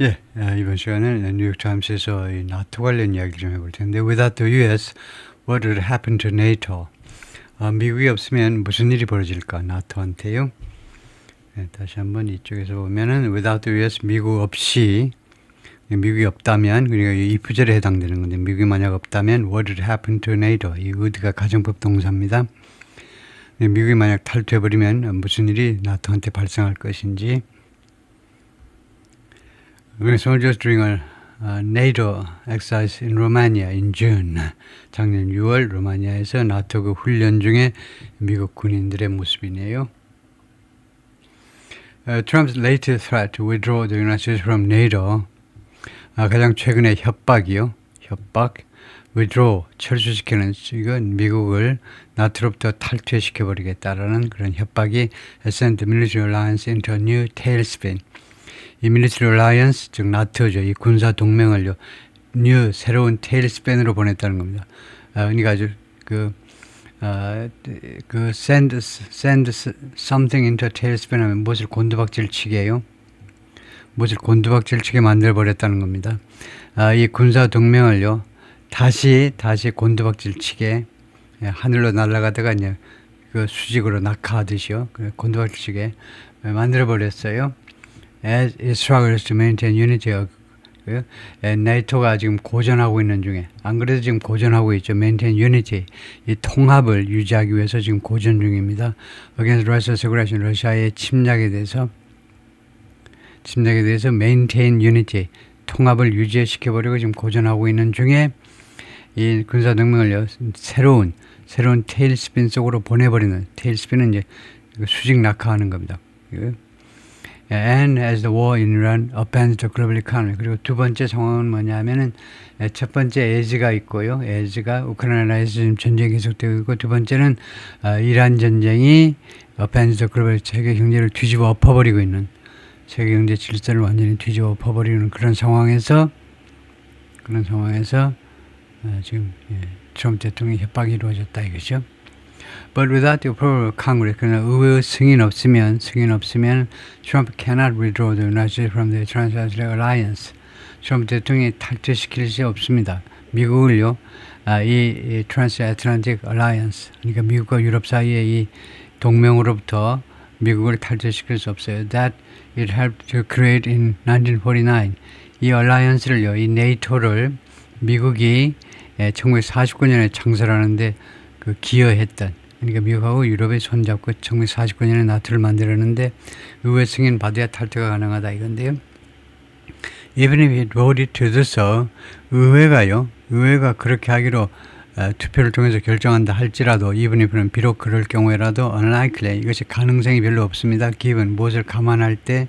예, 이번 시간은 뉴욕타임스에서 이 나토 관련 이야기를 좀 해볼 텐데, Without the US, what would happen to NATO? 미국이 없으면 무슨 일이 벌어질까, 나토한테요? 다시 한번 이쪽에서 보면은, Without the US, 미국 없이, 미국이 없다면, 그러니까 이 부절에 해당되는 건데, 미국이 만약 없다면, what would happen to NATO? 이 would가 가정법 동사입니다. 미국이 만약 탈퇴해버리면 무슨 일이 나토한테 발생할 것인지, soldiers during a NATO exercise in Romania in June. 작년 6월 로마니아에서 나토 훈련 중에 미국 군인들의 모습이네요. Trump's latest threat to withdraw the United States from NATO. 가장 최근의 협박이요. 협박. withdraw, 철수시키는, 이건 미국을 나토로부터 탈퇴시켜버리겠다라는 그런 협박이 sent the military alliance into a new tailspin. 이 military alliance, 즉 나토죠. 이 군사 동맹을요, new, 새로운 테일스팬으로 보냈다는 겁니다. 그러니까 아주 send something into a tailspin 하면 무엇을 곤두박질 치게요. 무엇을 곤두박질 치게 만들어 버렸다는 겁니다. 이 군사 동맹을요, 다시 곤두박질 치게, 하늘로 날아가다가 이제 그 수직으로 낙하하듯이요, 곤두박질 치게 만들어 버렸어요. As it struggles to maintain unity, 네이토가 지금 고전하고 있는 중에, 안 그래도 지금 고전하고 있죠. maintain unity, 이 통합을 유지하기 위해서 지금 고전 중입니다. against Russia's aggression, 러시아의 침략에 대해서 maintain unity, 통합을 유지시켜버리고 지금 고전하고 있는 중에 이 군사동맹을요, 새로운 테일스핀 속으로 보내버리는, 테일스핀은 이제 수직 낙하하는 겁니다. And as the war in Iran upends the global economy. 그리고 두 번째 상황은 뭐냐면은, 첫 번째 as가 있고요. as가 우크라이나에서 지금 전쟁이 계속되고 있고, 두 번째는 이란 전쟁이 upends the global, 세계 경제를 뒤집어 엎어버리고 있는, 세계 경제 질서를 완전히 뒤집어 엎어버리는 그런 상황에서 지금 트럼프 대통령의 협박이 이루어졌다 이거죠. But without the approval of Congress, 그러나 의회 승인 없으면 Trump cannot withdraw the United States from the Transatlantic Alliance. 트럼프 대통령이 탈퇴시킬 수 없습니다. 미국을요, 이 Transatlantic Alliance, 그러니까 미국과 유럽 사이의 이 동맹으로부터 미국을 탈퇴시킬 수 없어요. That it helped to create in 1949. 이 alliance를요, 이 네이토를 미국이 1949년에 창설하는데 기여했던, 그러니까 미국하고 유럽의 손잡고 1949년에 나토를 만들었는데 의회 승인 받아야 탈퇴가 가능하다 이건데요. Even if it voted to do so, 의회가 그렇게 하기로 투표를 통해서 결정한다 할지라도, even if는 비록 그럴 경우에라도 unlikely, 이것이 가능성이 별로 없습니다. given, 무엇을 감안할 때,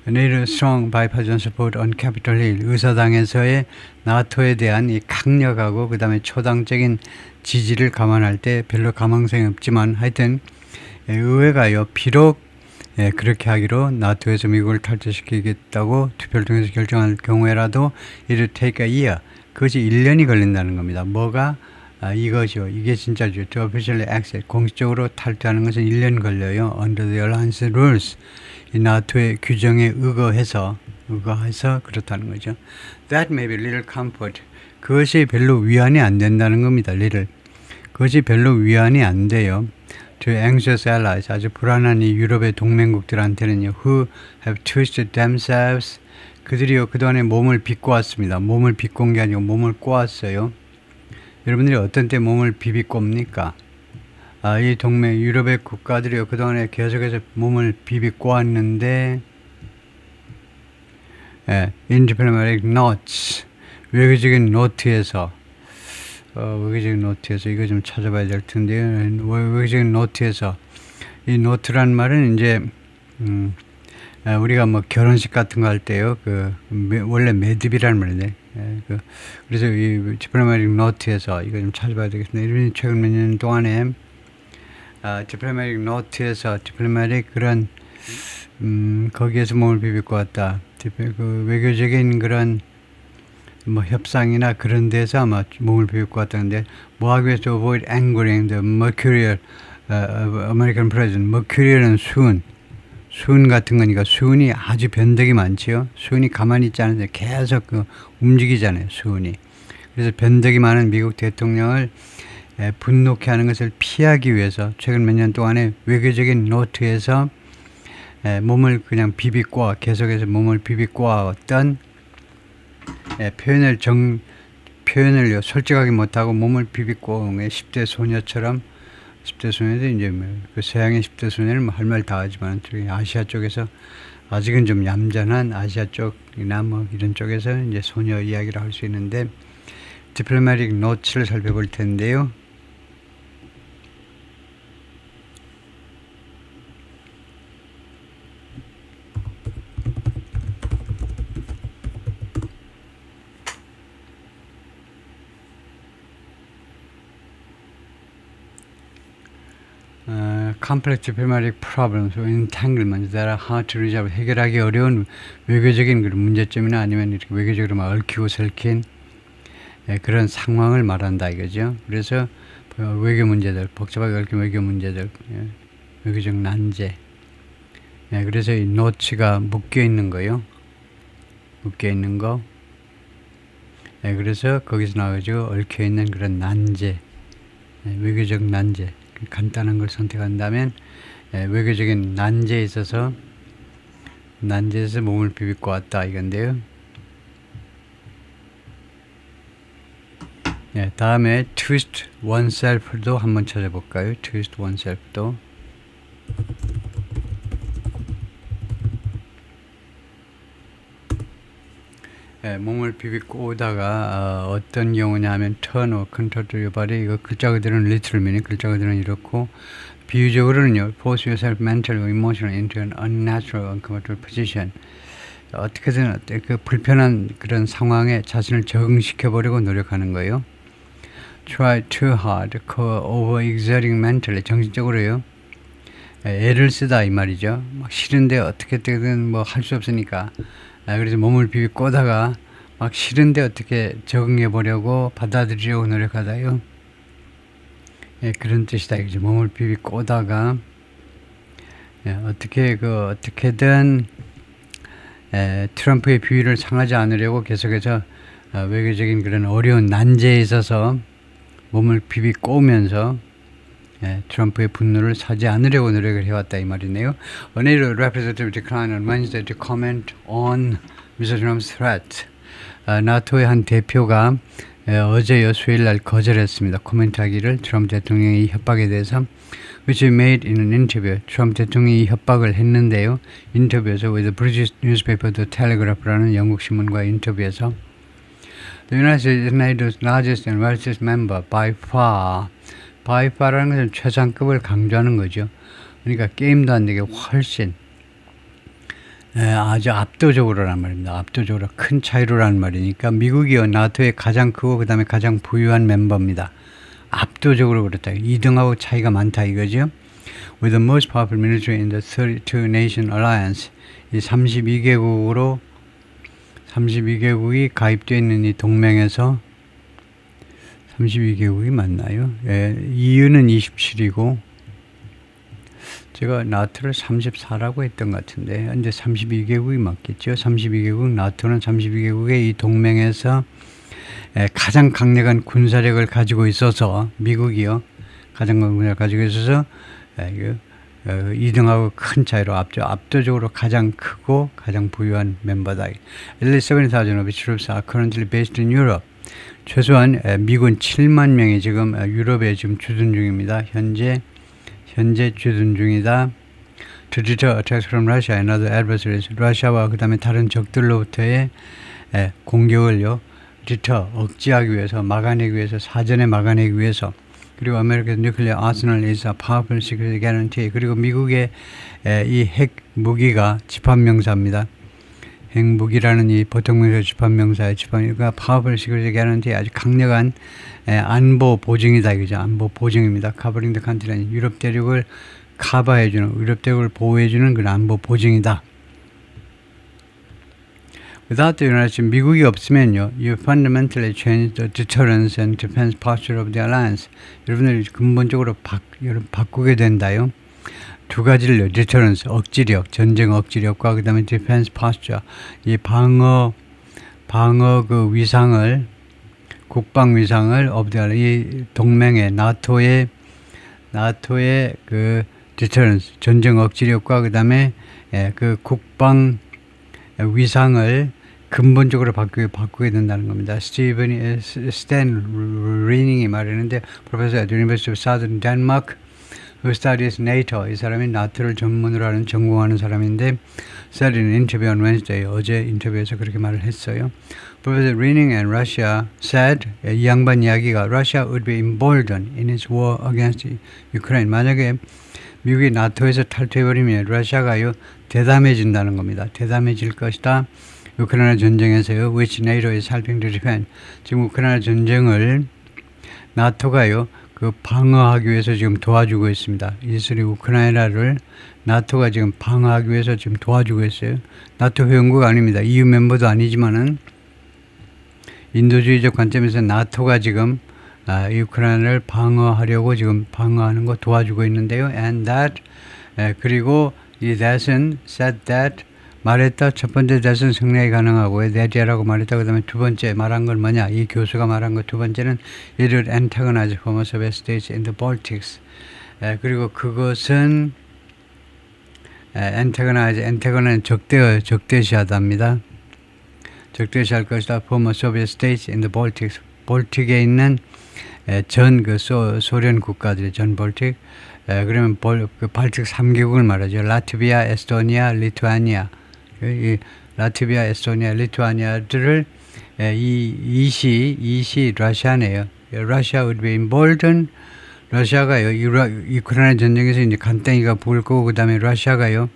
Need strong bipartisan support on Capitol Hill. 의사당에서의 나토에 대한 이 강력하고 그 다음에 초당적인 지지를 감안할 때 별로 가망성이 없지만, 하여튼 의회가요, 비록 그렇게 하기로 나토에서 미국을 탈퇴시키겠다고 투표를 통해서 결정할 경우에라도 it will take a year. 그것이 1년이 걸린다는 겁니다. 뭐가? 이거죠. 이게 진짜죠. To officially exit. 공식적으로 탈퇴하는 것은 1년 걸려요. Under the alliance rules. 이 나토의 규정에 의거해서 그렇다는 거죠. That may be little comfort. 그것이 별로 위안이 안 된다는 겁니다. 그것이 별로 위안이 안 돼요. To anxious allies, 아주 불안한 이 유럽의 동맹국들한테는요, who have twisted themselves, 그들이요, 그동안에 몸을 비꼬았습니다. 몸을 비꼰 게 아니고 몸을 꼬았어요. 여러분들이 어떤 때 몸을 비비꼽니까? 이 동맹, 유럽의 국가들이요, 그동안에 계속해서 몸을 비비꼬았는데, in diplomatic notes, 외교적인 노트에서, 이거 좀 찾아봐야 될 텐데요. 외교적인 노트에서, 이 노트란 말은 이제, 우리가 뭐 결혼식 같은 거 할 때요, 원래 매듭이라는 말인데, 그래서 이 디플로마틱 노트에서, 이거 좀 찾아봐야 되겠습니다. 이분이 최근 몇 년 동안에, 디플로마틱 노트에서, 디플로마틱 그런, 거기에서 몸을 비비고 왔다. 외교적인 그런, 협상이나 그런 데서 아마 몸을 비비고 왔다는데, 뭐 하기 위해서 to avoid angering the mercurial American president. mercurial은 수은 같은 거니까 수은이 아주 변덕이 많지요. 수은이 가만히 있지 않은데 계속 움직이잖아요. 수은이. 그래서 변덕이 많은 미국 대통령을 분노케 하는 것을 피하기 위해서 최근 몇 년 동안에 외교적인 노트에서 몸을 그냥 비비꼬아 계속해서 몸을 비비꼬아왔던 표현을 솔직하게 못하고 몸을 비비꼬은 10대 소녀처럼 10대 소녀도 이제 그 서양의 10대 소녀는 할 말 다 하지만 아시아 쪽에서 아직은 좀 얌전한 아시아 쪽이나 뭐 이런 쪽에서 이제 소녀 이야기를 할 수 있는데 디플로마틱 노트를 살펴볼 텐데요. complex diplomatic problems or entanglements that are hard to resolve. 해결하기 어려운 외교적인 그런 문제점이나 아니면 이렇게 외교적으로 막 얽히고 설킨 그런 상황을 말한다 이거죠. 그래서 외교 문제들, 복잡하게 얽힌 외교 문제들, 외교적 난제. 그래서 이 노치가 묶여 있는 거요. 묶여 있는 거. 그래서 거기서 나와가지고 얽혀 있는 그런 난제, 외교적 난제. 간단한 걸 선택한다면 외교적인 난제에 있어서 난제에서 몸을 비비고 왔다 이건데요. 다음에 twist oneself도 한번 찾아볼까요? twist oneself도 몸을 비비고 오다가 어떤 경우냐 하면 turn or control your body 이거 글자 그대로는 literal meaning 글자 그대로는 이렇고 비유적으로는요 force yourself mentally or emotionally into an unnatural uncomfortable position 어떻게든 그 불편한 그런 상황에 자신을 적응시켜 보려고 노력하는 거예요. try too hard, overexerting mentally 정신적으로요 애를 쓰다 이 말이죠. 막 싫은데 어떻게든 뭐 할 수 없으니까 그래서 몸을 비비꼬다가 막 싫은데 어떻게 적응해 보려고 받아들이려고 노력하다요. 그런 뜻이다. 이제 몸을 비비꼬다가 어떻게든 트럼프의 비위를 상하지 않으려고 계속해서 외교적인 그런 어려운 난제에 있어서 몸을 비비꼬면서 트럼프의 분노를 사지 않으려고 노력을 해왔다 이 말이네요. A NATO representative declined on Wednesday to comment on Mr. Trump's threat. 나토의 한 대표가 어제요 수요일 날 거절했습니다. 코멘트하기를 트럼프 대통령의 협박에 대해서 which he made in an interview. 트럼프 대통령이 협박을 했는데요. 인터뷰에서 with the British newspaper The Telegraph라는 영국 신문과의 인터뷰에서 The United States is NATO's largest and wealthiest member by far. by far라는 것은 최상급을 강조하는 거죠. 그러니까 게임도 안 되게 훨씬 아주 압도적으로란 말입니다. 압도적으로 큰 차이로라는 말이니까 미국이요 나토의 가장 크고 그 다음에 가장 부유한 멤버입니다. 압도적으로 그렇다. 2등하고 차이가 많다 이거죠. With the most powerful military in the 32 nation alliance 이 32개국이 가입되어 있는 이 동맹에서 32개국이 맞나요? EU는 27이고 제가 나토를 34라고 했던 것 같은데 근데 32개국이 맞겠죠? 32개국 나토는 32개국의 이 동맹에서 가장 강력한 군사력을 가지고 있어서 미국이요 가장 강력한 군사력을 가지고 있어서 2등하고 큰 차이로 압도적으로 가장 크고 가장 부유한 멤버다. At least 70,000 of its troops are currently based in Europe. 최소한 미군 7만 명이 지금 유럽에 지금 주둔 중입니다. 현재 주둔 중이다. To deter attacks from Russia and other adversaries. 러시아와 그 다음에 다른 적들로부터의 공격을요. deter, 억제하기 위해서, 막아내기 위해서, 사전에 막아내기 위해서. 그리고 America's nuclear arsenal is a powerful security guarantee. 그리고 미국의 이 핵 무기가 집합명사입니다. 핵무기라는 이 보통명사 집합명사의 집합이니까 powerful security guarantee 아주 강력한 안보 보증이다 이거죠. 안보 보증입니다. covering the continent 유럽 대륙을 커버해주는 유럽 대륙을 보호해주는 그런 안보 보증이다. Without the United States, 미국이 없으면요, you fundamentally change the deterrence and defense posture of the alliance. 여러분들이 근본적으로 바꾸게 된다요. 두 가지를 deterrence 억지력, 전쟁 억지력과 그다음에 defense posture 이 방어 그 위상을 국방 위상을 업데이트 이 동맹의 나토의 그 deterrence 전쟁 억지력과 그다음에 그 국방 위상을 근본적으로 바꾸게 된다는 겁니다. 스탠 리닝이 말했는데 Professor at the University of Southern Denmark who studies NATO 이 사람이 나토를 전문으로 하는 전공하는 사람인데 said in an interview on Wednesday 어제 인터뷰에서 그렇게 말을 했어요. Professor Rining and Russia said 이 양반 이야기가 Russia would be emboldened in its war against Ukraine. 만약에 미국이 나토에서 탈퇴해버리면 러시아가요 대담해진다는 겁니다. 대담해질 것이다. 우크라이나 전쟁에서요, which NATO is helping to defend. 지금 우크라이나 전쟁을 나토가요, 그 방어하기 위해서 지금 도와주고 있습니다. 이스라엘 우크라이나를 나토가 지금 방어하기 위해서 지금 도와주고 있어요. 나토 회원국 아닙니다. EU 멤버도 아니지만은 인도주의적 관점에서 나토가 지금 이 우크라이나를 방어하려고 지금 방어하는 거 도와주고 있는데요. And that 그리고 이 that은 said that 말했다. 첫 번째 that은 성립이 가능하고요. that이라고 말했다. 그 다음에 두 번째 말한 건 뭐냐? 이 교수가 말한 거 두 번째는 it would antagonize former Soviet states in the Baltics. 그리고 그것은 antagon은 적대시하답니다. 적대시할 것이다. former Soviet states in the Baltics. 볼틱에 있는 전 그 소련 국가들이 전 볼틱. 그러면 그 발틱 3개국을 말하죠. 라트비아, 에스토니아, 리투아니아. 이 라트비아, 에스토니아, 리투아니아들을 이시 러시아네요. Russia would be emboldened. 러시아가요. 우크라이나 전쟁에서 이제 간땡이가 부을 거고 그다음에 러시아가요.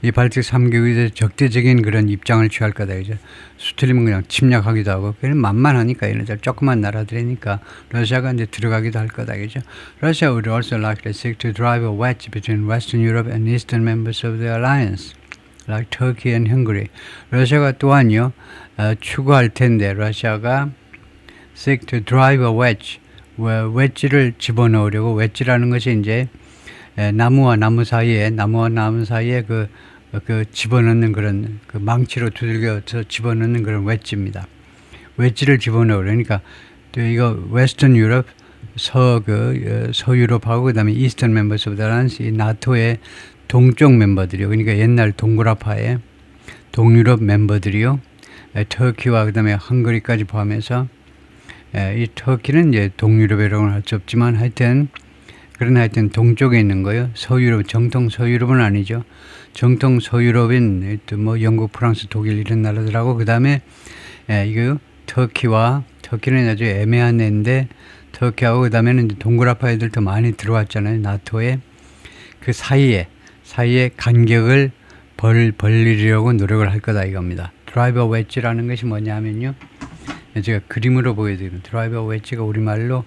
이 발틱 3개국에 대해서 적대적인 그런 입장을 취할 거다. 이제 수틀리면 그냥 침략하기도 하고, 그냥 만만하니까 얘네들 조그만 나라들이니까 러시아가 이제 들어가기도 할 거다. 그죠? Russia would also likely seek to drive a wedge between Western Europe and Eastern members of the alliance, like Turkey and Hungary. 러시아가 또한요, 추구할 텐데, 러시아가 seek to drive a wedge, 웨지를 집어넣으려고, 웨지라는 것이 이제 나무와 나무 사이에 그 집어넣는 그런 그 망치로 두들겨서 집어넣는 그런 웨지입니다. 웨지를 집어넣으려. 그러니까 또 이거 웨스턴 유럽 서유럽하고 그다음에 이스턴 멤버스 오브 더 알리안스 이 나토의 동쪽 멤버들이요. 그러니까 옛날 동굴화파의 동유럽 멤버들이요. 터키와 그다음에 헝가리까지 포함해서 이 터키는 이제 동유럽이라고는 할 수 없지만 하여튼 동쪽에 있는 거요. 서유럽, 정통 서유럽은 아니죠. 정통 서유럽인 뭐 영국, 프랑스, 독일 이런 나라들하고 그 다음에 이거 터키는 아주 애매한 애인데 터키하고 그 다음에는 동굴아파 애들 더 많이 들어왔잖아요. 나토에 그 사이에 간격을 벌리려고 노력을 할 거다 이겁니다. 드라이버 웨지라는 것이 뭐냐면요. 제가 그림으로 보여드리면 드라이버 웨지가 우리말로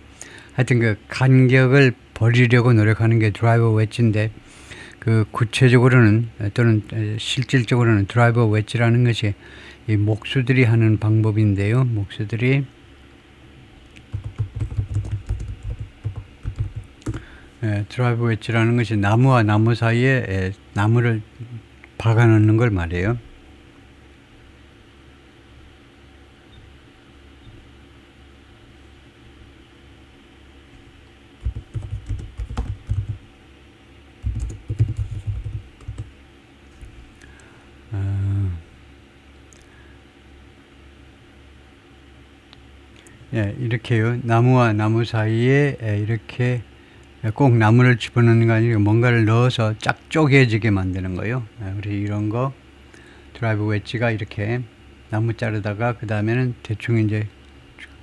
하여튼 그 간격을 버리려고 노력하는 게 드라이버 웨지인데 그 구체적으로는 또는 실질적으로는 드라이버 웨지라는 것이 이 목수들이 하는 방법인데요. 목수들이 드라이버 웨지라는 것이 나무와 나무 사이에 나무를 박아 넣는 걸 말해요. 이렇게요. 나무와 나무 사이에 이렇게 꼭 나무를 집어넣는 거 아니고 뭔가를 넣어서 짝 쪼개지게 만드는 거예요. 우리 이런 거 드라이브 웨지가 이렇게 나무 자르다가 그 다음에는 대충 이제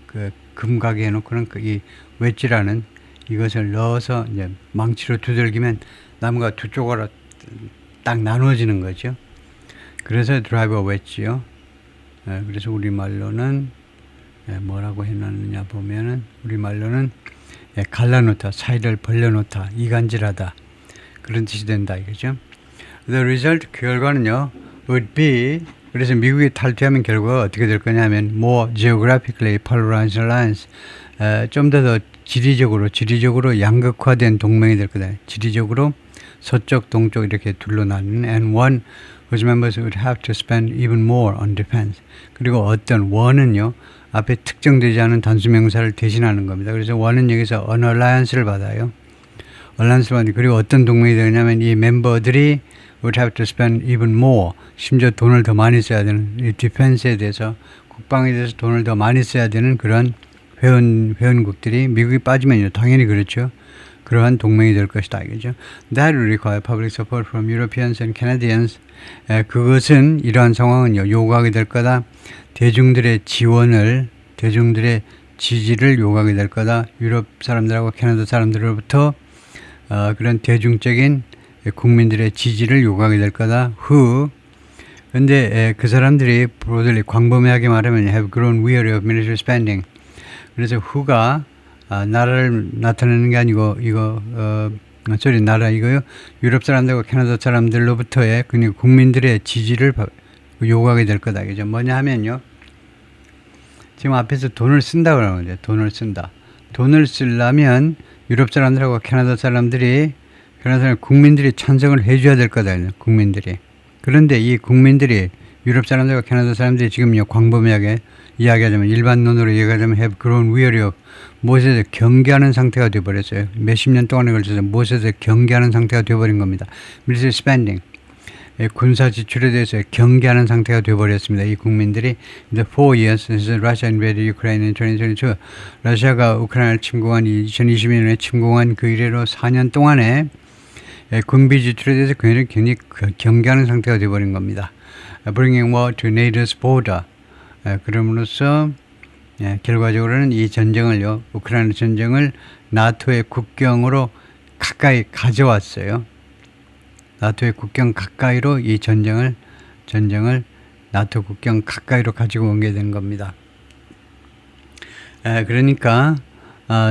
그 금가게 해놓고는 이 웨지라는 이것을 넣어서 이제 망치로 두들기면 나무가 두 쪽으로 딱 나눠지는 거죠. 그래서 드라이버 웨지요. 그래서 우리말로는 뭐라고 해놨느냐 보면은 우리말로는 갈라놓다, 사이를 벌려놓다, 이간질하다 그런 뜻이 된다 이거죠. The result 결과는요 would be 그래서 미국이 탈퇴하면 결과가 어떻게 될 거냐면 more geographically polarized alliance 좀 더 지리적으로 양극화된 동맹이 될 거다. 지리적으로 서쪽, 동쪽 이렇게 둘로 나누는 and one whose members would have to spend even more on defense. 그리고 어떤 one은요 앞에 특정되지 않은 단수명사를 대신하는 겁니다. 그래서 one은 여기서 an alliance를 받아요. alliance를 받는 그리고 어떤 동맹이 되냐면 이 멤버들이 would have to spend even more 심지어 돈을 더 많이 써야 되는 이 디펜스에 대해서 국방에 대해서 돈을 더 많이 써야 되는 그런 회원국들이 미국이 빠지면요 당연히 그렇죠. 그러한 동맹이 될 것이다. 이거죠. That will require public support from Europeans and Canadians. 그것은 이러한 상황은요 요구하게 될 거다. 대중들의 지원을 대중들의 지지를 요구하게 될 거다. 유럽 사람들하고 캐나다 사람들로부터 그런 대중적인 국민들의 지지를 요구하게 될 거다. Who 근데 그 사람들이 broadly 광범위하게 말하면 have grown weary of military spending. 그래서 who가 나라를 나타내는 게 아니고 나라 이거요. 유럽 사람들과 캐나다 사람들로부터의 그냥 국민들의 지지를 요구하게 될 거다. 그죠? 뭐냐 하면요. 지금 앞에서 돈을 쓴다 그러는 거죠. 돈을 쓴다. 돈을 쓰려면 유럽 사람들하고 캐나다 사람들이 국민들이 찬성을 해줘야 될 거다. 국민들이. 그런데 이 국민들이 유럽 사람들과 캐나다 사람들이 지금요 광범위하게 이야기하자면 일반론으로 이야기하자면 have grown weary of 무엇에 경계하는 상태가 되어버렸어요. 몇십 년 동안에 걸쳐서 무엇에 경계하는 상태가 되어버린 겁니다. military spending 군사 지출에 대해서 경계하는 상태가 되어버렸습니다. 이 국민들이 the 4 years since Russia invaded Ukraine in 2022 러시아가 우크라이나를 침공한 2022년에 침공한 그 이래로 4년 동안에 군비 지출에 대해서 굉장히 경계하는 상태가 되어버린 겁니다. Bringing war to NATO's border 그럼으로써 결과적으로는 이 전쟁을요 우크라이나 전쟁을 나토의 국경으로 가까이 가져왔어요. 나토의 국경 가까이로 이 전쟁을 나토 국경 가까이로 가지고 오게 된 겁니다. 그러니까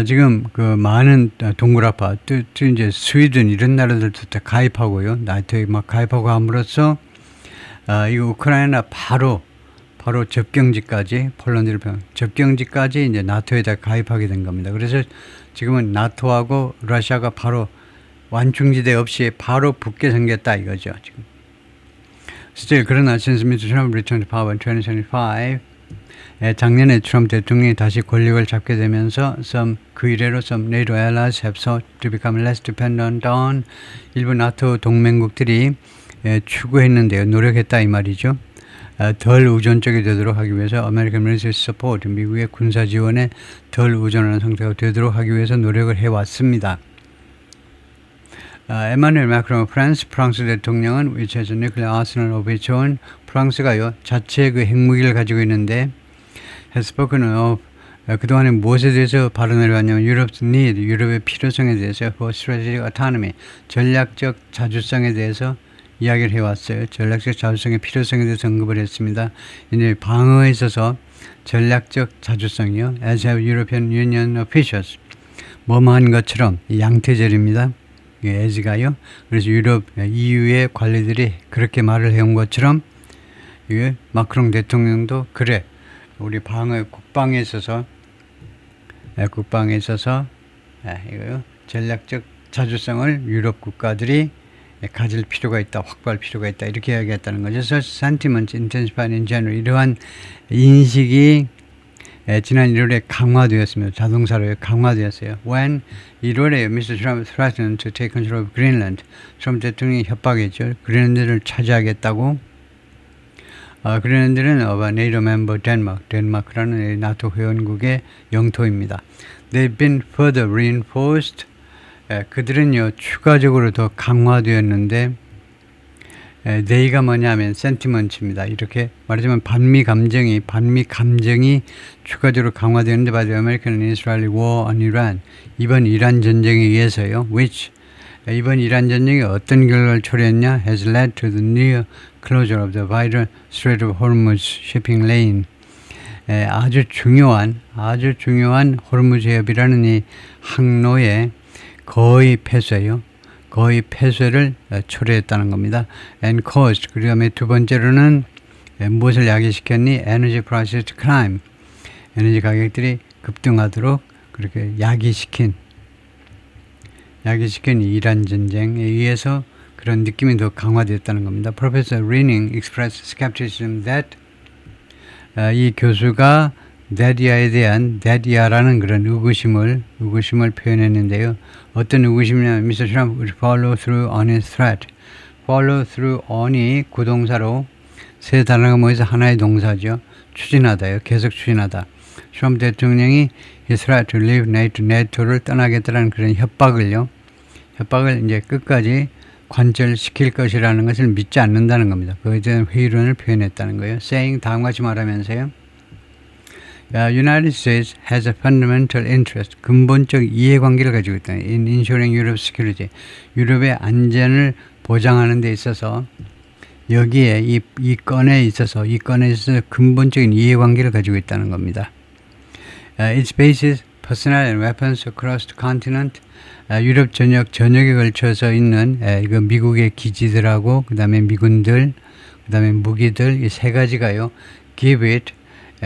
지금 그 많은 동굴아파 또 이제 스웨덴 이런 나라들도 다 가입하고요 나토에 막 가입하고 함으로써 이 우크라이나 바로 접경지까지 폴란드를 접경지까지 이제 나토에다 가입하게 된 겁니다. 그래서 지금은 나토하고 러시아가 바로 완충지대 없이 바로 붙게 생겼다 이거죠. 지금. Still, 그러나 since Mr. Trump returned to power in 2075, 작년에 트럼프 대통령이 다시 권력을 잡게 되면서 그 이래로 some NATO allies have sought to become less dependent on 일부 나토 동맹국들이 추구했는데요. 노력했다 이 말이죠. 덜 의존적이 되도록 하기 위해서 American military support, 미국의 군사 지원에 덜 의존하는 상태가 되도록 하기 위해서 노력을 해왔습니다. 에마누엘 마크롱 프랑스 대통령은 which has a nuclear arsenal of its own 프랑스가요 자체의 그 핵무기를 가지고 있는데 has spoken of 그동안에 무엇에 대해서 발언을 해왔냐면 Europe's need, 유럽의 필요성에 대해서 for strategic autonomy, 전략적 자주성에 대해서 이야기를 해왔어요. 전략적 자주성의 필요성에 대해서 언급을 했습니다. 이제 방어에 있어서 전략적 자주성이요. As have European Union officials. 뭐뭐한 것처럼 양태절입니다. as가요. 그래서 유럽 EU의 관리들이 그렇게 말을 해온 것처럼 마크롱 대통령도 그래. 우리 국방에 있어서 이거요. 전략적 자주성을 유럽 국가들이 가질 필요가 있다, 확보할 필요가 있다 이렇게 이야기했다는 거죠. Such sentiment intensified in general. 이러한 인식이 지난 1월에 강화되었습니다. 자동사로 강화되었어요. When 1월에 Mr. Trump threatened to take control of Greenland. 트럼프 대통령이 협박했죠. 그린란드를 차지하겠다고. 그린란드는 NATO member 덴마크라는 나토 회원국의 영토입니다. They've been further reinforced. 그들은요 추가적으로 더 강화되었는데 they가 뭐냐면 sentiments입니다. 이렇게 말하자면 반미 감정이 추가적으로 강화되었는데 by the American and Israeli war on Iran. 이번 이란 전쟁에 의해서요. which 이번 이란 전쟁이 어떤 결과를 초래했냐? has led to the near closure of the vital Strait of Hormuz shipping lane. 아주 중요한 호르무즈 해협이라는 이 항로의 거의 폐쇄요. 거의 폐쇄를 초래했다는 겁니다. And caused. 그 다음에 두 번째로는 무엇을 야기시켰니? Energy prices to climb. 에너지 가격들이 급등하도록 그렇게 야기시킨 야기시킨 이란 전쟁에 의해서 그런 느낌이 더 강화되었다는 겁니다. Professor Rinning expressed skepticism that 이 교수가 that야에 대한 that야라는 그런 의구심을 표현했는데요. 어떤 의구심이냐면 Mr. Trump would follow through on his threat. follow through on이 구동사로 세 단어가 모여서 하나의 동사죠. 추진하다요. 계속 추진하다. 트럼프 대통령이 his threat to leave NATO를 떠나겠다라는 그런 협박을 이제 끝까지 관철시킬 것이라는 것을 믿지 않는다는 겁니다. 그에 대한 회의론을 표현했다는 거예요. saying 다음과 같이 말하면서요. United States has a fundamental interest, 근본적 이해관계를 가지고 있다. in ensuring Europe's security, 유럽의 안전을 보장하는 데 있어서 여기에 이 건에 있어서 근본적인 이해관계를 가지고 있다는 겁니다. Its bases, personnel and weapons across the continent, 유럽 전역에 걸쳐서 있는 이거 미국의 기지들하고 그 다음에 미군들, 그 다음에 무기들 이 세 가지가요. give it,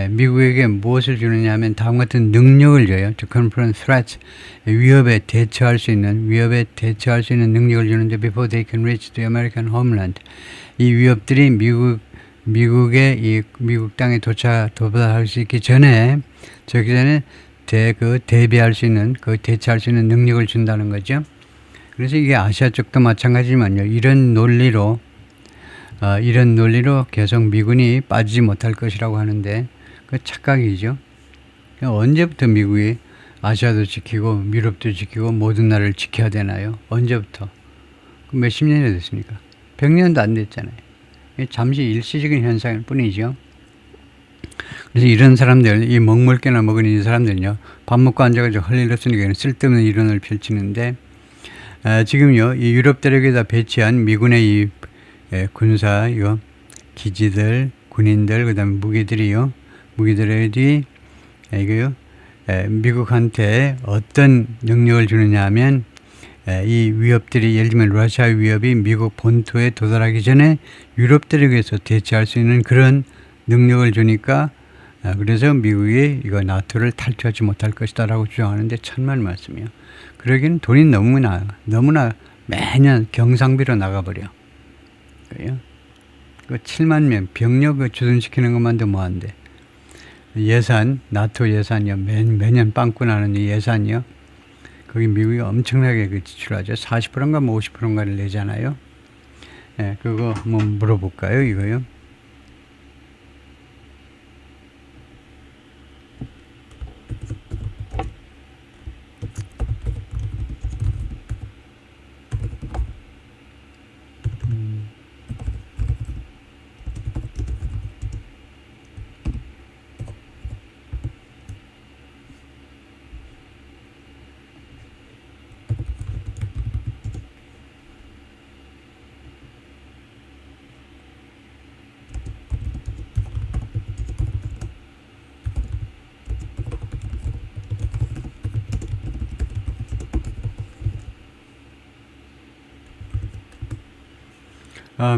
미국에게 무엇을 주느냐 하면 다음 같은 능력을 줘요. To confront threats, 위협에 대처할 수 있는 능력을 주는데 before they can reach the American homeland. 이 위협들이 미국의 미국 땅에 도달할 수 있기 전에 대비할 수 있는 대처할 수 있는 능력을 준다는 거죠. 그래서 이게 아시아 쪽도 마찬가지지만요. 이런 논리로 계속 미군이 빠지지 못할 것이라고 하는데 그 착각이죠. 언제부터 미국이 아시아도 지키고 유럽도 지키고 모든 나라를 지켜야 되나요? 언제부터? 몇십 년이 됐습니까? 100년도 안 됐잖아요. 잠시 일시적인 현상일 뿐이죠. 그래서 이런 사람들, 이 먹물개나 먹은 이 사람들은요, 밥 먹고 앉아가지고 할 일 없으니까 쓸데없는 이론을 펼치는데, 지금요, 이 유럽 대륙에다 배치한 미군의 이 군사, 기지들, 군인들, 그 다음에 무기들이, 미국한테 어떤 능력을 주느냐 하면, 이 위협들이, 예를 들면 러시아 위협이 미국 본토에 도달하기 전에 유럽 대륙에서 대처할 수 있는 그런 능력을 주니까, 그래서 미국이 이거 나토를 탈퇴하지 못할 것이다 라고 주장하는데 천만 말씀이요. 그러기엔 돈이 너무나 매년 경상비로 나가버려. 그래요? 그 7만 명 병력 주둔시키는 것만도 뭐한데. 나토 예산이요. 매년 빵꾸 나는 이 예산이요. 거기 미국이 엄청나게 지출하죠. 40%인가 50%인가를 내잖아요. 그거 한번 물어볼까요, 이거요?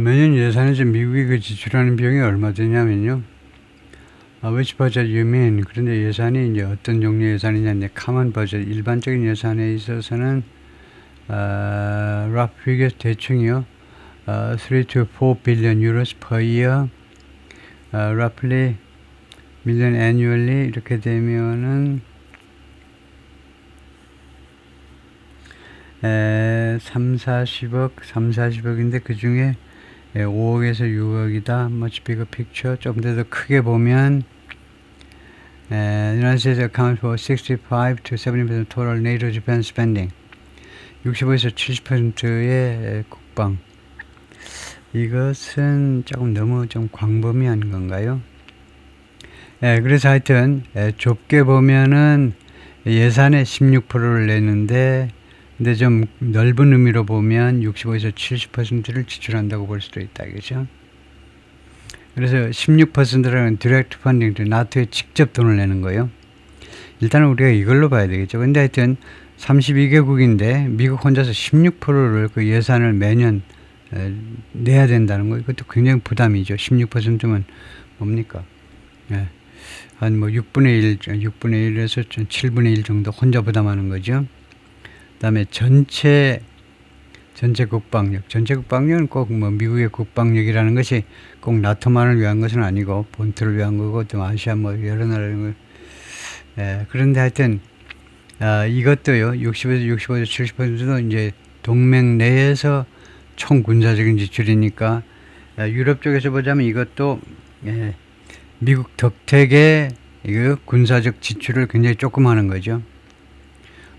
매년 예산에서 미국이 지출하는 비용이 얼마 되냐면요. which budget you mean? 그런데 예산이 이제 어떤 종류 예산이냐, 이제 common budget, 일반적인 예산에 있어서는, rough figures 대충이요. 3 to 4 billion euros per year, roughly million annually, 이렇게 되면은, 40억인데 그 중에 5억에서 6억이다. much bigger picture. 조금 더 크게 보면 United States accounts for 65 to 70% total NATO defense spending. 65에서 70%의 국방. 이것은 조금 너무 좀 광범위한 건가요? 그래서 하여튼 좁게 보면은 예산의 16%를 내는데, 근데 좀 넓은 의미로 보면 65에서 70%를 지출한다고 볼 수도 있다, 그죠? 그래서 16%라는 디렉트 펀딩, 나토에 직접 돈을 내는 거예요. 일단은 우리가 이걸로 봐야 되겠죠. 근데 하여튼 32개국인데 미국 혼자서 16%를 그 예산을 매년 내야 된다는 거, 이것도 굉장히 부담이죠. 16%면 뭡니까? 한 6분의 1에서 7분의 1 정도 혼자 부담하는 거죠. 그다음에 전체 국방력은 꼭 뭐 미국의 국방력이라는 것이 꼭 나토만을 위한 것은 아니고 본토를 위한 거고 또 아시아 뭐 여러 나라를 그런데 하여튼 이것도요 60에서 70%도 이제 동맹 내에서 총 군사적인 지출이니까 유럽 쪽에서 보자면 이것도 미국 덕택의 이거 군사적 지출을 굉장히 조금 하는 거죠.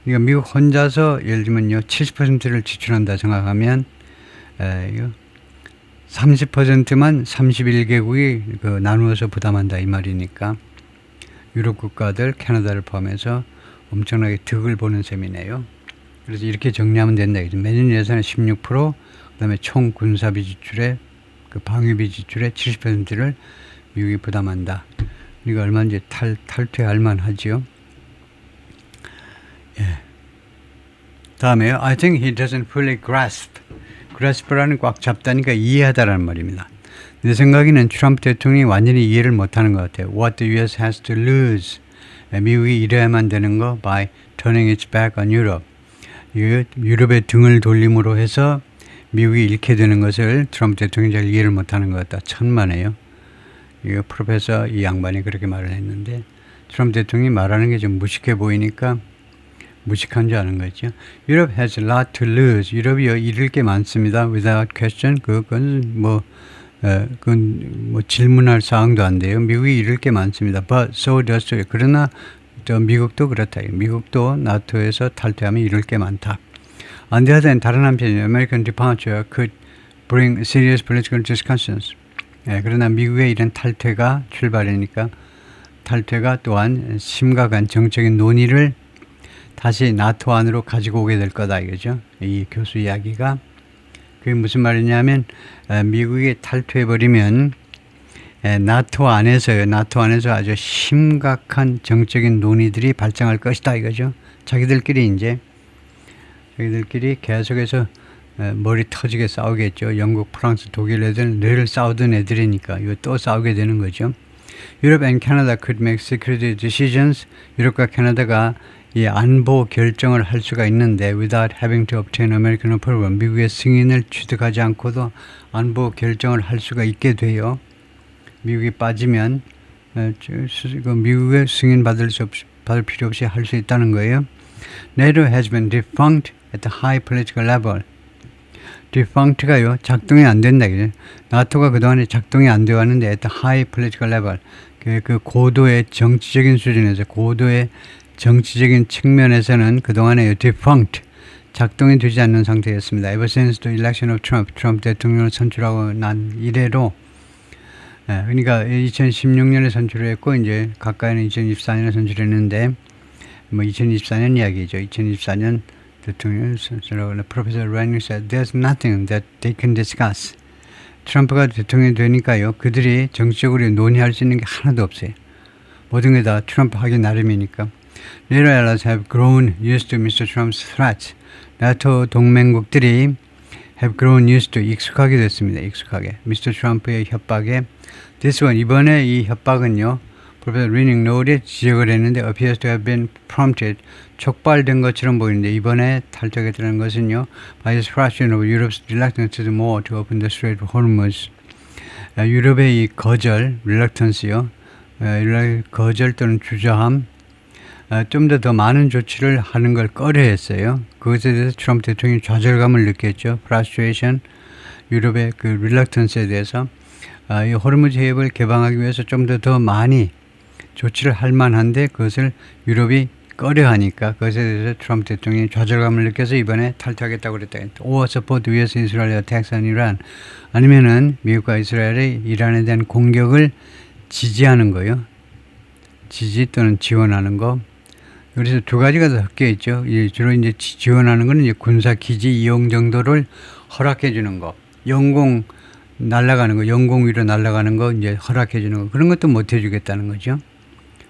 그러니까 미국 혼자서 예를 들면요 70%를 지출한다 생각하면 30%만 31개국이 그 나누어서 부담한다 이 말이니까 유럽 국가들 캐나다를 포함해서 엄청나게 득을 보는 셈이네요. 그래서 이렇게 정리하면 된다. 매년 예산의 16%, 그다음에 총 군사비 지출의 그 방위비 지출의 70%를 미국이 부담한다. 그러니까 얼마인지 탈퇴할 만하지요. 다음에요. I think he doesn't fully grasp라는 꽉 잡다니까 이해하다라는 말입니다. 내 생각에는 트럼프 대통령이 완전히 이해를 못하는 것 같아요. What the U.S. has to lose. 미국이 이래야만 되는 거 by turning its back on Europe. 유럽의 등을 돌림으로 해서 미국이 잃게 되는 것을 트럼프 대통령이 잘 이해를 못하는 것 같다. 천만에요. 이거 프로페서 이 양반이 그렇게 말을 했는데 트럼프 대통령이 말하는 게 좀 무식해 보이니까 무식한 줄 아는 거죠. Europe has a lot to lose. 유럽이 잃을 게 많습니다. Without question. 그건 뭐 질문할 사항도 안 돼요. 미국이 잃을 게 많습니다. But so does it. 그러나 또 미국도 그렇다. 미국도 나토에서 탈퇴하면 잃을 게 많다. On the other hand, 다른 한편에 American departure could bring serious political discussions. 그러나 미국의 이런 탈퇴가 출발이니까 탈퇴가 또한 심각한 정적인 논의를 다시 나토 안으로 가지고 오게 될 거다 이거죠. 이 교수 이야기가 그게 무슨 말이냐면 미국이 탈퇴해버리면 나토 안에서 아주 심각한 정적인 논의들이 발생할 것이다 이거죠. 자기들끼리 계속해서 머리 터지게 싸우겠죠. 영국, 프랑스, 독일 애들 늘 싸우던 애들이니까 이거 또 싸우게 되는 거죠. Europe and Canada could make security decisions. 유럽과 캐나다가 이 안보 결정을 할 수가 있는데 without having to obtain American approval. 미국의 승인을 취득하지 않고도 안보 결정을 할 수가 있게 돼요. 미국이 빠지면 미국의 승인 받을 필요 없이 할 수 있다는 거예요. NATO has been defunct at the high political level. defunct가요 작동이 안 된다. 나토가 그동안에 작동이 안 되어 왔는데 at the high political level 그 고도의 정치적인 수준에서 고도의 정치적인 측면에서는 그동안에 defunct 작동이 되지 않는 상태였습니다. Ever since the election of 트럼프 대통령을 선출하고 난 이래로 그러니까 2016년에 선출했고 이제 가까이는 2024년에 선출했는데 뭐 2024년 이야기죠. 2024년 대통령 선출하고 프로페서 라이닝 said there's nothing that they can discuss. 트럼프가 대통령이 되니까요. 그들이 정치적으로 논의할 수 있는 게 하나도 없어요. 모든 게 다 트럼프 하기 나름이니까. NATO allies have grown used to Mr. Trump's threats. 나토 동맹국들이 have grown used to 익숙하게 됐습니다. 익숙하게. Mr. Trump의 협박에 this one 이번에 이 협박은요. 프로페서 리닝 노을이 지적을 했는데 appears to have been prompted 촉발된 것처럼 보이는데 이번에 탈퇴하겠다는 것은요. by the frustration of Europe's reluctance to do more to open the Strait of Hormuz. 유럽의 이 거절, reluctance요. 거절 또는 주저함 좀 더 많은 조치를 하는 걸 꺼려했어요. 그것에 대해서 트럼프 대통령이 좌절감을 느꼈죠. frustration, 유럽의 그 reluctance에 대해서 이 호르무즈 해협을 개방하기 위해서 좀 더 많이 조치를 할 만한데 그것을 유럽이 꺼려하니까 그것에 대해서 트럼프 대통령이 좌절감을 느껴서 이번에 탈퇴하겠다고 그랬다. or support US Israel attacks on Iran. 아니면은 미국과 이스라엘의 이란에 대한 공격을 지지하는 거요. 지지 또는 지원하는 거. 그래서 두 가지가 더 섞여 있죠. 주로 이제 지원하는 거는 이제 군사 기지 이용 정도를 허락해 주는 거. 영공 날아가는 거, 영공 위로 날아가는 거 이제 허락해 주는 거. 그런 것도 못 해주겠다는 거죠.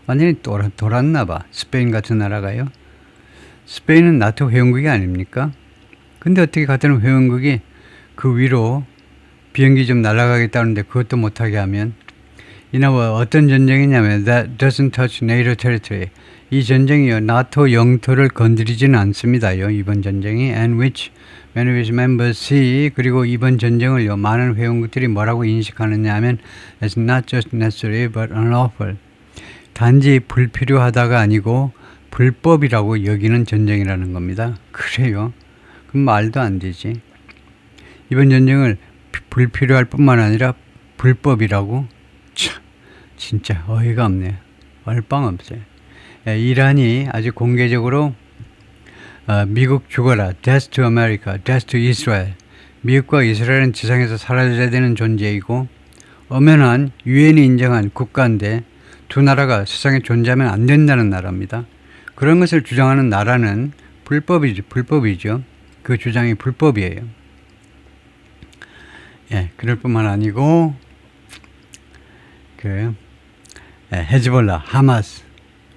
완전히 돌았나 봐. 스페인 같은 나라가요. 스페인은 나토 회원국이 아닙니까? 근데 어떻게 같은 회원국이 그 위로 비행기 좀 날아가겠다는데 그것도 못하게 하면 이나와 어떤 전쟁이냐면 that doesn't touch NATO territory. 이 전쟁이요 나토 영토를 건드리지는 않습니다요. 이번 전쟁이 and which many of its members see 그리고 이번 전쟁을요 많은 회원국들이 뭐라고 인식하느냐 하면 it's not just necessary but unlawful. 단지 불필요하다가 아니고 불법이라고 여기는 전쟁이라는 겁니다. 그래요? 그럼 말도 안 되지. 이번 전쟁을 불필요할 뿐만 아니라 불법이라고? 참, 진짜 어이가 없네요. 얼빵 없어요. 이란이 아주 공개적으로 미국 죽어라, Death to America, Death to Israel. 미국과 이스라엘은 지상에서 사라져야 되는 존재이고 엄연한 유엔이 인정한 국가인데 두 나라가 세상에 존재하면 안 된다는 나라입니다. 그런 것을 주장하는 나라는 불법이죠. 그 주장이 불법이에요. 예, 그럴 뿐만 아니고 헤즈볼라, 하마스,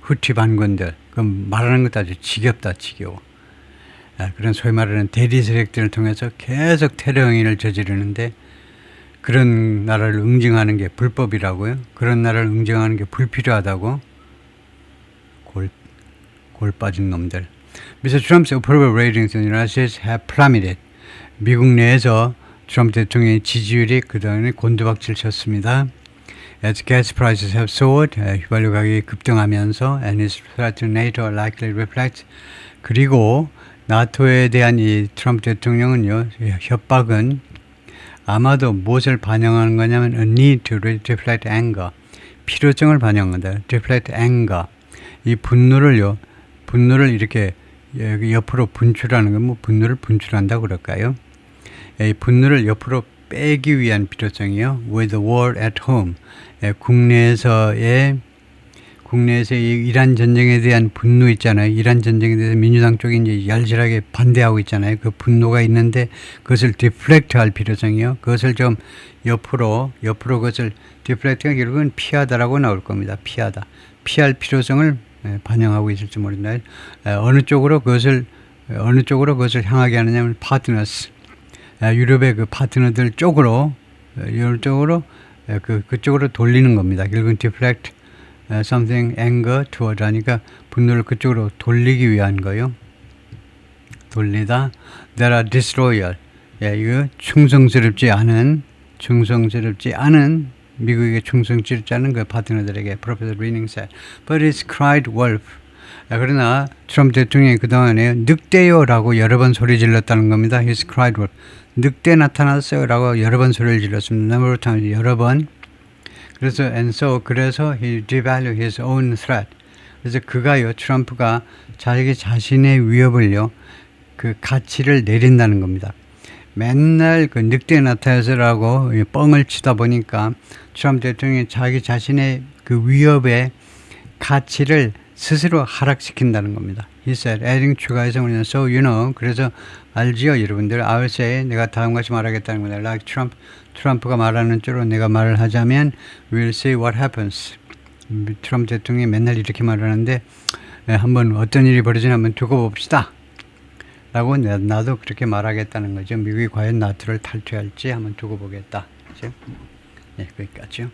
후티 반군들 그 말하는 것도 아주 지겹다 지겨워. 그런 소위 말하는 대리 세력들을 통해서 계속 테러 행위를 저지르는데 그런 나라를 응징하는 게 불법이라고요? 그런 나라를 응징하는 게 불필요하다고? 골 빠진 놈들. Mr. Trump's approval ratings in the United States have plummeted. 미국 내에서 트럼프 대통령의 지지율이 그동안에 곤두박질 쳤습니다. As gas prices have soared, 휘발유 가격이 급등하면서 and his threat to NATO are likely reflect. 그리고 나토에 대한 이 트럼프 대통령은요, 협박은 아마도 무엇을 반영하는 거냐면 a need to deflect anger. 필요성을 반영한다. deflect anger. 이 분노를 이렇게 옆으로 분출하는 건 뭐 분노를 분출한다고 그럴까요? 이 분노를 옆으로 빼기 위한 필요성이요. With the war at home. 국내에서의 이란 전쟁에 대한 분노 있잖아요. 이란 전쟁에 대해서 민주당 쪽이 이제 열실하게 반대하고 있잖아요. 그 분노가 있는데 그것을 디플렉트 할 필요성이요. 그것을 좀 옆으로 그것을 디플렉트가 결국은 피하다라고 나올 겁니다. 피할 필요성을 반영하고 있을지 모른다. 어느 쪽으로 그것을 향하게 하느냐면 파트너스. 유럽의 그 파트너들 쪽으로 그쪽으로 돌리는 겁니다. 결국은 deflect something anger toward 하니까 분노를 그쪽으로 돌리기 위한 거요. 돌리다. That are disloyal. 이거 충성스럽지 않은 미국에게 충성스럽지 않은 그 파트너들에게 Professor Reading said. But it's cried wolf. 그러나 트럼프 대통령이 그동안에 늑대요라고 여러 번 소리 질렀다는 겁니다. He's cried wolf. 늑대 나타났어요라고 여러 번 소리를 질렀습니다. number of times, 여러 번. 그래서 he devalued his own threat. 그래서 트럼프가 자기 자신의 위협을요, 그 가치를 내린다는 겁니다. 맨날 그 늑대 나타나서라고 뻥을 치다 보니까 트럼프 대통령이 자기 자신의 그 위협의 가치를 스스로 하락시킨다는 겁니다. He said, adding 추가해서 우리는 so you know, 그래서 알지요 여러분들. I will say, 내가 다음같이 말하겠다는 겁니다. Like 트럼프가 말하는 쪽으로 내가 말을 하자면 we'll see what happens. 트럼프 대통령이 맨날 이렇게 말하는데 한번 어떤 일이 벌어지나 한번 두고 봅시다. 라고 나도 그렇게 말하겠다는 거죠. 미국이 과연 나토를 탈퇴할지 한번 두고 보겠다. 그렇죠? 네, 거기까지요.